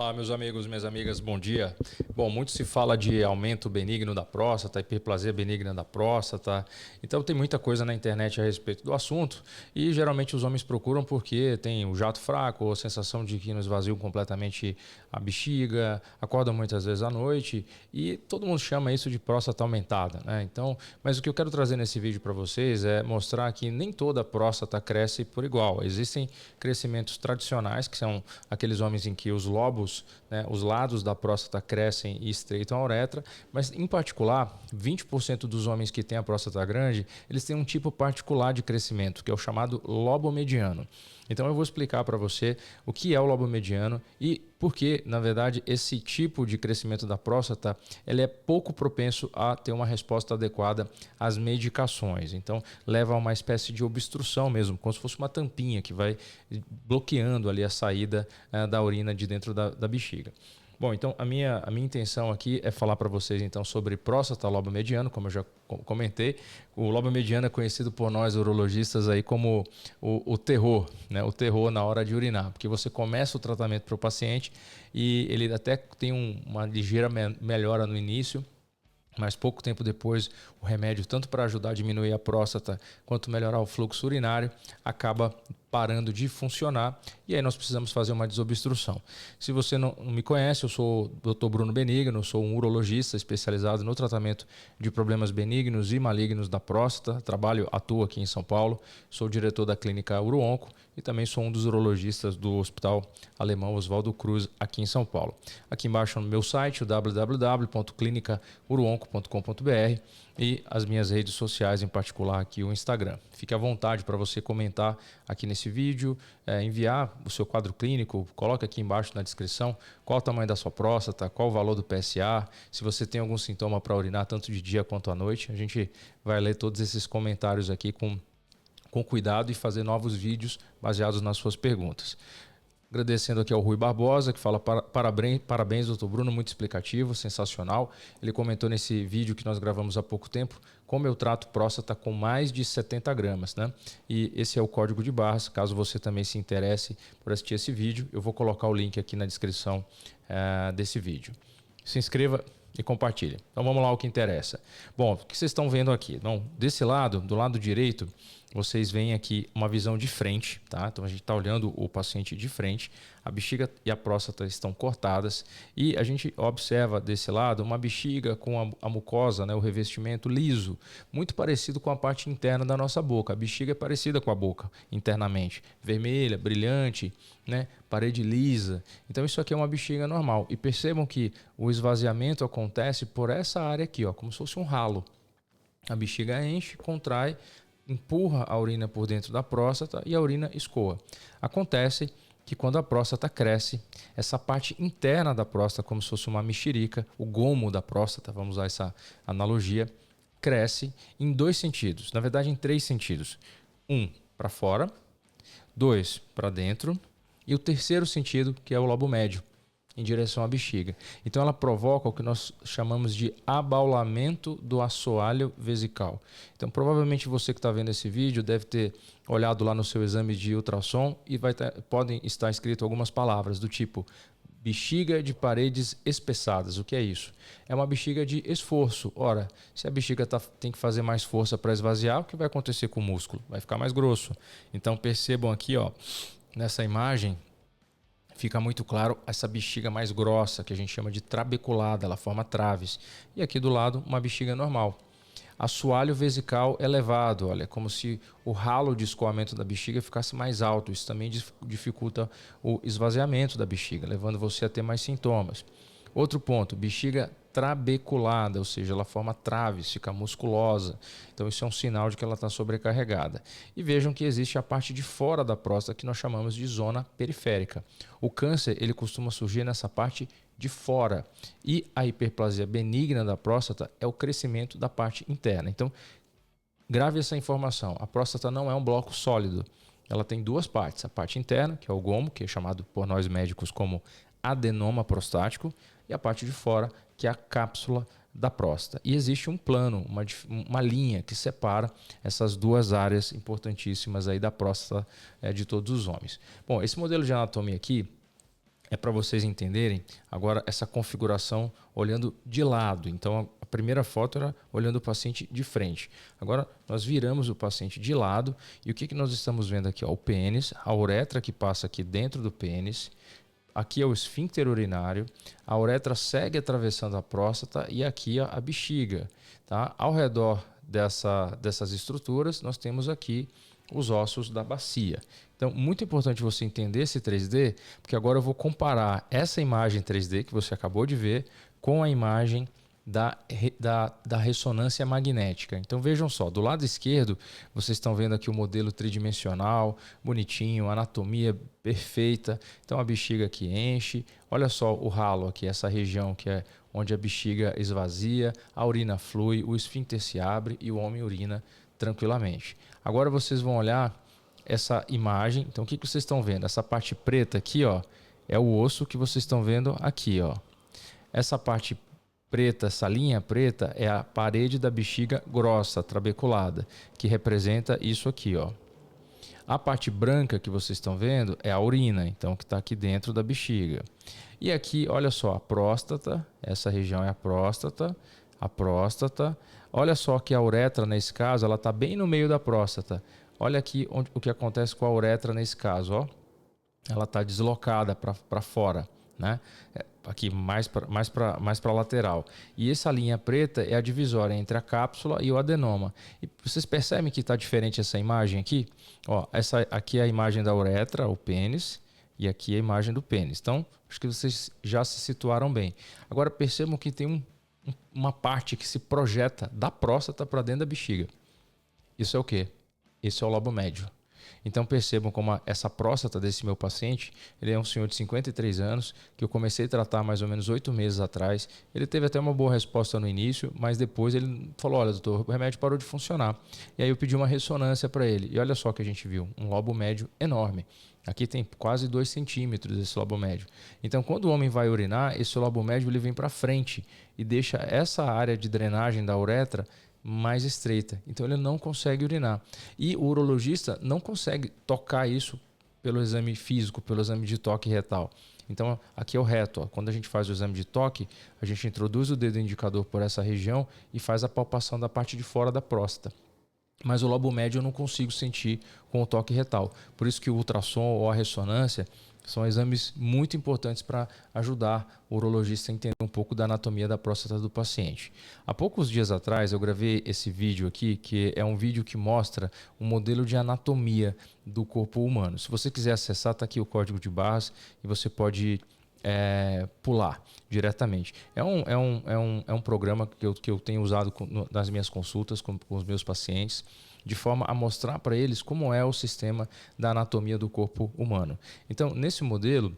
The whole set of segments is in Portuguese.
Olá, meus amigos, minhas amigas, bom dia. Bom, muito se fala de aumento benigno da próstata, hiperplasia benigna da próstata. Então tem muita coisa na internet a respeito do assunto e geralmente os homens procuram porque tem o jato fraco, ou a sensação de que não esvaziam completamente a bexiga, acordam muitas vezes à noite e todo mundo chama isso de próstata aumentada, né? Então, mas o que eu quero trazer nesse vídeo para vocês é mostrar que nem toda próstata cresce por igual. Existem crescimentos tradicionais, que são aqueles homens em que os lobos, né, os lados da próstata crescem e estreitam a uretra, mas em particular, 20% dos homens que têm a próstata grande, eles têm um tipo particular de crescimento, que é o chamado lobo mediano. Então eu vou explicar para você o que é o lobo mediano e por que, na verdade, esse tipo de crescimento da próstata ele é pouco propenso a ter uma resposta adequada às medicações. Então leva a uma espécie de obstrução mesmo, como se fosse uma tampinha que vai bloqueando ali a saída da urina de dentro da bexiga. Bom, então a minha intenção aqui é falar para vocês então sobre próstata lobo mediano, como eu já comentei. O lobo mediano é conhecido por nós urologistas aí como o terror, né? O terror na hora de urinar, porque você começa o tratamento para o paciente e ele até tem uma ligeira melhora no início, mas pouco tempo depois o remédio, tanto para ajudar a diminuir a próstata quanto melhorar o fluxo urinário, acaba parando de funcionar e aí nós precisamos fazer uma desobstrução. Se você não me conhece, eu sou o Dr. Bruno Benigno, sou um urologista especializado no tratamento de problemas benignos e malignos da próstata, atuo aqui em São Paulo, sou diretor da clínica UroOnco e também sou um dos urologistas do Hospital Alemão Oswaldo Cruz aqui em São Paulo. Aqui embaixo no meu site, o www.clinicauroonco.com.br e as minhas redes sociais, em particular aqui o Instagram. Fique à vontade para você comentar aqui nesse vídeo, enviar o seu quadro clínico, coloca aqui embaixo na descrição qual o tamanho da sua próstata, qual o valor do PSA, se você tem algum sintoma para urinar tanto de dia quanto à noite. A gente vai ler todos esses comentários aqui com cuidado e fazer novos vídeos baseados nas suas perguntas. Agradecendo aqui ao Rui Barbosa, que fala parabéns, doutor Bruno, muito explicativo, sensacional. Ele comentou nesse vídeo que nós gravamos há pouco tempo como eu trato próstata com mais de 70 gramas, né? E esse é o código de barras, caso você também se interesse por assistir esse vídeo, eu vou colocar o link aqui na descrição desse vídeo. Se inscreva e compartilhe. Então vamos lá ao que interessa. Bom, o que vocês estão vendo aqui? Bom, desse lado, do lado direito, vocês veem aqui uma visão de frente, tá? Então a gente está olhando o paciente de frente, a bexiga e a próstata estão cortadas e a gente observa desse lado uma bexiga com a mucosa, né, o revestimento liso, muito parecido com a parte interna da nossa boca. A bexiga é parecida com a boca internamente, vermelha, brilhante, né, parede lisa. Então isso aqui é uma bexiga normal e percebam que o esvaziamento acontece por essa área aqui, ó, como se fosse um ralo. A bexiga enche, contrai, empurra a urina por dentro da próstata e a urina escoa. Acontece que quando a próstata cresce, essa parte interna da próstata, como se fosse uma mexerica, o gomo da próstata, vamos usar essa analogia, cresce em dois sentidos, na verdade em três sentidos. Um, para fora, dois, para dentro e o terceiro sentido, que é o lobo médio, em direção à bexiga. Então ela provoca o que nós chamamos de abaulamento do assoalho vesical. Então provavelmente você que está vendo esse vídeo deve ter olhado lá no seu exame de ultrassom e podem estar escrito algumas palavras do tipo bexiga de paredes espessadas. O que é isso? É uma bexiga de esforço. Ora, se a bexiga tem que fazer mais força para esvaziar, o que vai acontecer com o músculo? Vai ficar mais grosso. Então percebam aqui, ó, nessa imagem, fica muito claro essa bexiga mais grossa, que a gente chama de trabeculada, ela forma traves. E aqui do lado, uma bexiga normal. Assoalho vesical elevado, olha, como se o ralo de escoamento da bexiga ficasse mais alto. Isso também dificulta o esvaziamento da bexiga, levando você a ter mais sintomas. Outro ponto, bexiga trabeculada, ou seja, ela forma traves, fica musculosa. Então isso é um sinal de que ela está sobrecarregada. E vejam que existe a parte de fora da próstata que nós chamamos de zona periférica. O câncer ele costuma surgir nessa parte de fora e a hiperplasia benigna da próstata é o crescimento da parte interna. Então grave essa informação, a próstata não é um bloco sólido. Ela tem duas partes, a parte interna, que é o gomo, que é chamado por nós médicos como adenoma prostático, e a parte de fora, que é a cápsula da próstata. E existe um plano, uma linha que separa essas duas áreas importantíssimas aí da próstata de todos os homens. Bom, esse modelo de anatomia aqui é para vocês entenderem agora essa configuração olhando de lado. Então, a primeira foto era olhando o paciente de frente. Agora, nós viramos o paciente de lado e o que nós estamos vendo aqui? Ó, o pênis, a uretra que passa aqui dentro do pênis. Aqui é o esfíncter urinário, a uretra segue atravessando a próstata e aqui a bexiga. Tá? Ao redor dessas estruturas, nós temos aqui os ossos da bacia. Então, muito importante você entender esse 3D, porque agora eu vou comparar essa imagem 3D que você acabou de ver com a imagem da ressonância magnética. Então vejam só, do lado esquerdo vocês estão vendo aqui o modelo tridimensional, bonitinho, anatomia perfeita. Então a bexiga aqui enche, olha só o ralo aqui, essa região que é onde a bexiga esvazia, a urina flui, o esfíncter se abre e o homem urina tranquilamente. Agora vocês vão olhar essa imagem, então o que vocês estão vendo? Essa parte preta aqui, ó, é o osso que vocês estão vendo aqui, ó. Essa parte preta, essa linha preta é a parede da bexiga grossa, trabeculada, que representa isso aqui, ó. A parte branca que vocês estão vendo é a urina, então que está aqui dentro da bexiga. E aqui, olha só, a próstata, essa região é a próstata. Olha só que a uretra, nesse caso, ela está bem no meio da próstata. Olha aqui o que acontece com a uretra nesse caso, ó. Ela está deslocada para fora, né? Aqui mais para a lateral. E essa linha preta é a divisória entre a cápsula e o adenoma. E vocês percebem que está diferente essa imagem aqui? Ó, essa aqui é a imagem da uretra, o pênis, e aqui é a imagem do pênis. Então, acho que vocês já se situaram bem. Agora percebam que tem uma parte que se projeta da próstata para dentro da bexiga. Isso é o quê? Esse é o lobo médio. Então percebam como essa próstata desse meu paciente, ele é um senhor de 53 anos, que eu comecei a tratar mais ou menos 8 meses atrás. Ele teve até uma boa resposta no início, mas depois ele falou, olha doutor, o remédio parou de funcionar. E aí eu pedi uma ressonância para ele. E olha só o que a gente viu, um lobo médio enorme. Aqui tem quase 2 centímetros esse lobo médio. Então quando o homem vai urinar, esse lobo médio ele vem para frente e deixa essa área de drenagem da uretra mais estreita, então ele não consegue urinar. E o urologista não consegue tocar isso pelo exame físico, pelo exame de toque retal. Então aqui é o reto, ó. Quando a gente faz o exame de toque, a gente introduz o dedo indicador por essa região e faz a palpação da parte de fora da próstata. Mas o lobo médio eu não consigo sentir com o toque retal. Por isso que o ultrassom ou a ressonância são exames muito importantes para ajudar o urologista a entender um pouco da anatomia da próstata do paciente. Há poucos dias atrás eu gravei esse vídeo aqui, que é um vídeo que mostra um modelo de anatomia do corpo humano. Se você quiser acessar, está aqui o código de barras e você pode pular diretamente. É um programa que eu tenho usado nas minhas consultas com os meus pacientes, de forma a mostrar para eles como é o sistema da anatomia do corpo humano. Então, nesse modelo,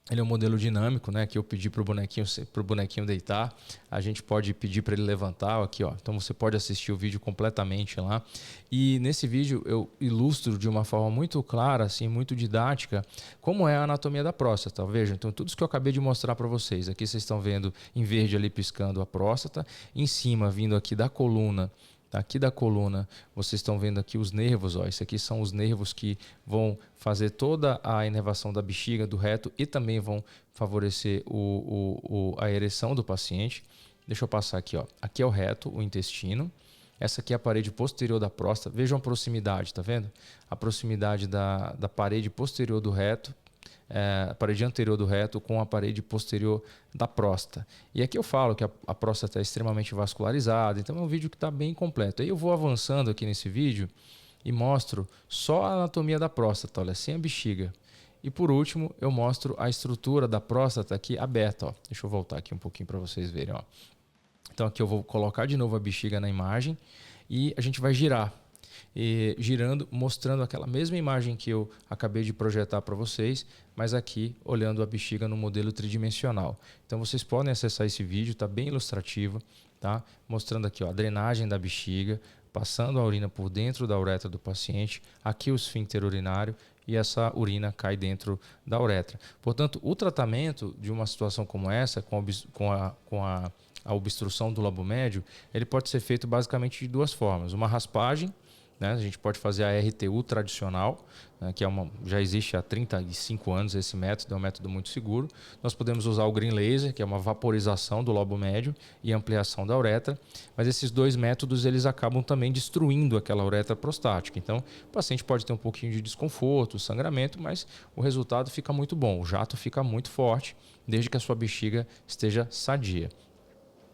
ele é um modelo dinâmico, né, que eu pedi para o bonequinho deitar. A gente pode pedir para ele levantar aqui, ó. Então você pode assistir o vídeo completamente lá. E nesse vídeo eu ilustro de uma forma muito clara, assim, muito didática, como é a anatomia da próstata. Veja, então tudo isso que eu acabei de mostrar para vocês. Aqui vocês estão vendo em verde ali piscando a próstata, em cima vindo aqui da coluna. Aqui da coluna, vocês estão vendo aqui os nervos, ó. Esses aqui são os nervos que vão fazer toda a inervação da bexiga, do reto e também vão favorecer a ereção do paciente. Deixa eu passar aqui, ó. Aqui é o reto, o intestino. Essa aqui é a parede posterior da próstata. Vejam a proximidade, tá vendo? A proximidade da parede posterior do reto. A parede anterior do reto com a parede posterior da próstata. E aqui eu falo que a próstata é extremamente vascularizada, então é um vídeo que está bem completo. Aí eu vou avançando aqui nesse vídeo e mostro só a anatomia da próstata, olha, sem a bexiga. E por último, eu mostro a estrutura da próstata aqui aberta, ó. Deixa eu voltar aqui um pouquinho para vocês verem, ó. Então aqui eu vou colocar de novo a bexiga na imagem e a gente vai girar. E girando, mostrando aquela mesma imagem que eu acabei de projetar para vocês, mas aqui olhando a bexiga no modelo tridimensional. Então vocês podem acessar esse vídeo, está bem ilustrativo, tá? Mostrando aqui, ó, a drenagem da bexiga, passando a urina por dentro da uretra do paciente, aqui o esfíncter urinário e essa urina cai dentro da uretra. Portanto, o tratamento de uma situação como essa, com a obstrução do lobo médio, ele pode ser feito basicamente de duas formas: uma raspagem, né? A gente pode fazer a RTU tradicional, né, que já existe há 35 anos esse método, é um método muito seguro. Nós podemos usar o Green Laser, que é uma vaporização do lobo médio e ampliação da uretra, mas esses dois métodos eles acabam também destruindo aquela uretra prostática. Então, o paciente pode ter um pouquinho de desconforto, sangramento, mas o resultado fica muito bom, o jato fica muito forte, desde que a sua bexiga esteja sadia.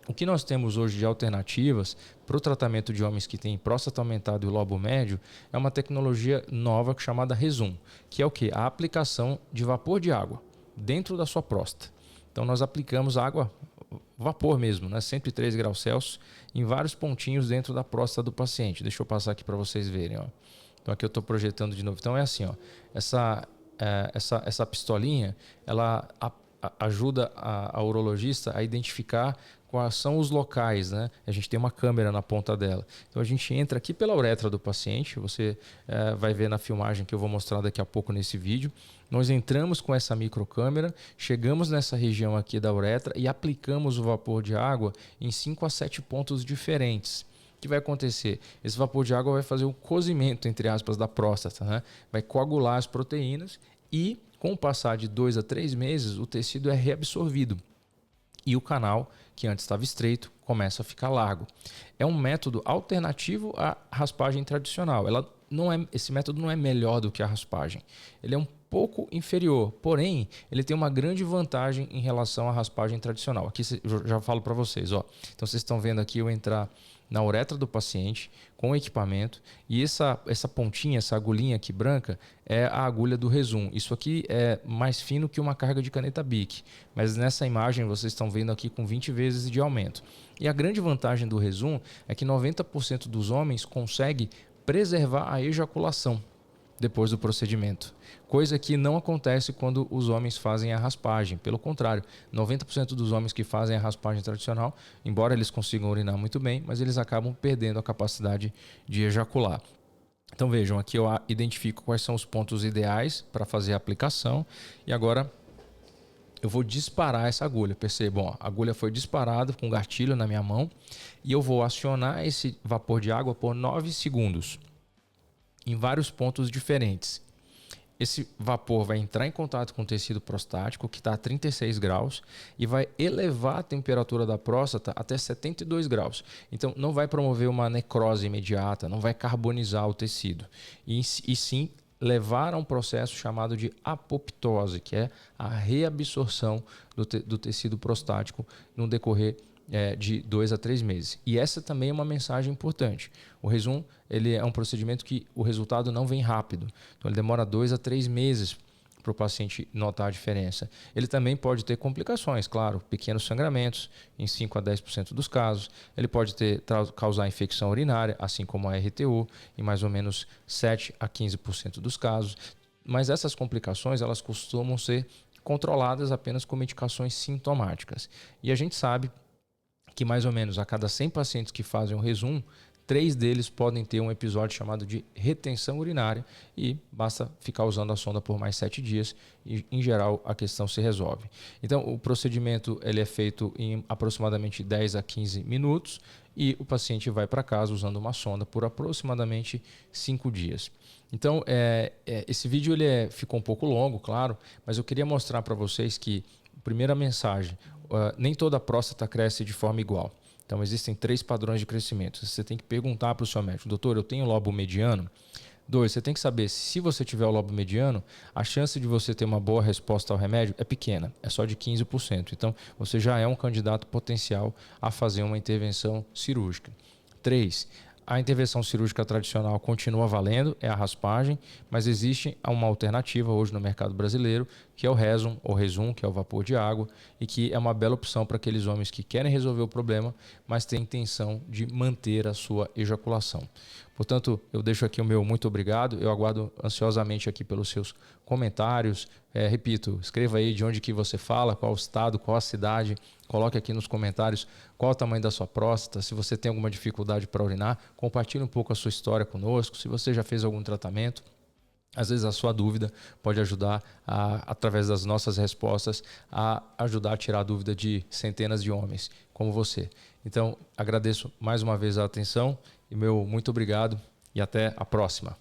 O que nós temos hoje de alternativas para o tratamento de homens que têm próstata aumentada e lobo médio é uma tecnologia nova chamada Rezum, que é o quê? A aplicação de vapor de água dentro da sua próstata. Então nós aplicamos água, vapor mesmo, né? 103 graus Celsius, em vários pontinhos dentro da próstata do paciente. Deixa eu passar aqui para vocês verem. Ó. Então aqui eu estou projetando de novo. Então é assim, ó, essa pistolinha, ela ajuda a urologista a identificar quais são os locais, né? A gente tem uma câmera na ponta dela. Então a gente entra aqui pela uretra do paciente, você vai ver na filmagem que eu vou mostrar daqui a pouco nesse vídeo. Nós entramos com essa microcâmera, chegamos nessa região aqui da uretra e aplicamos o vapor de água em 5 a 7 pontos diferentes. O que vai acontecer? Esse vapor de água vai fazer o cozimento, entre aspas, da próstata, né? Vai coagular as proteínas e, com o passar de 2 a 3 meses, o tecido é reabsorvido. E o canal, que antes estava estreito, começa a ficar largo. É um método alternativo à raspagem tradicional. Esse método não é melhor do que a raspagem. Ele é um pouco inferior, porém, ele tem uma grande vantagem em relação à raspagem tradicional. Aqui eu já falo para vocês. Ó. Então vocês estão vendo aqui eu entrar na uretra do paciente com o equipamento e essa pontinha, essa agulhinha aqui branca é a agulha do Rezum. Isso aqui é mais fino que uma carga de caneta Bic, mas nessa imagem vocês estão vendo aqui com 20 vezes de aumento. E a grande vantagem do Rezum é que 90% dos homens consegue preservar a ejaculação depois do procedimento, coisa que não acontece quando os homens fazem a raspagem. Pelo contrário, 90% dos homens que fazem a raspagem tradicional, embora eles consigam urinar muito bem, mas eles acabam perdendo a capacidade de ejacular. Então vejam, aqui eu identifico quais são os pontos ideais para fazer a aplicação e agora eu vou disparar essa agulha. Percebam, ó, a agulha foi disparada com gatilho na minha mão e eu vou acionar esse vapor de água por 9 segundos. Em vários pontos diferentes. Esse vapor vai entrar em contato com o tecido prostático, que está a 36 graus, e vai elevar a temperatura da próstata até 72 graus. Então, não vai promover uma necrose imediata, não vai carbonizar o tecido. E sim levar a um processo chamado de apoptose, que é a reabsorção do tecido prostático no decorrer de 2 a 3 meses. E essa também é uma mensagem importante. O Rezum ele é um procedimento que o resultado não vem rápido. Então ele demora 2 a 3 meses para o paciente notar a diferença. Ele também pode ter complicações, claro, pequenos sangramentos em 5 a 10% dos casos. Ele pode causar infecção urinária, assim como a RTU, em mais ou menos 7 a 15% dos casos. Mas essas complicações elas costumam ser controladas apenas com medicações sintomáticas. E a gente sabe que mais ou menos a cada 100 pacientes que fazem o Rezum, 3 deles podem ter um episódio chamado de retenção urinária e basta ficar usando a sonda por mais 7 dias e, em geral, a questão se resolve. Então, o procedimento ele é feito em aproximadamente 10 a 15 minutos e o paciente vai para casa usando uma sonda por aproximadamente 5 dias. Então, esse vídeo ficou um pouco longo, claro, mas eu queria mostrar para vocês que, primeira mensagem, nem toda próstata cresce de forma igual. Então, existem 3 padrões de crescimento. Você tem que perguntar para o seu médico: doutor, eu tenho lobo mediano? 2, você tem que saber se você tiver o lobo mediano, a chance de você ter uma boa resposta ao remédio é pequena, é só de 15%. Então, você já é um candidato potencial a fazer uma intervenção cirúrgica. 3, a intervenção cirúrgica tradicional continua valendo, é a raspagem, mas existe uma alternativa hoje no mercado brasileiro, que é o Rezum, que é o vapor de água, e que é uma bela opção para aqueles homens que querem resolver o problema, mas têm intenção de manter a sua ejaculação. Portanto, eu deixo aqui o meu muito obrigado, eu aguardo ansiosamente aqui pelos seus comentários. Repito, escreva aí de onde que você fala, qual o estado, qual a cidade, coloque aqui nos comentários qual o tamanho da sua próstata, se você tem alguma dificuldade para urinar, compartilhe um pouco a sua história conosco, se você já fez algum tratamento. Às vezes a sua dúvida pode ajudar, através das nossas respostas, a ajudar a tirar a dúvida de centenas de homens como você. Então, agradeço mais uma vez a atenção e meu muito obrigado e até a próxima.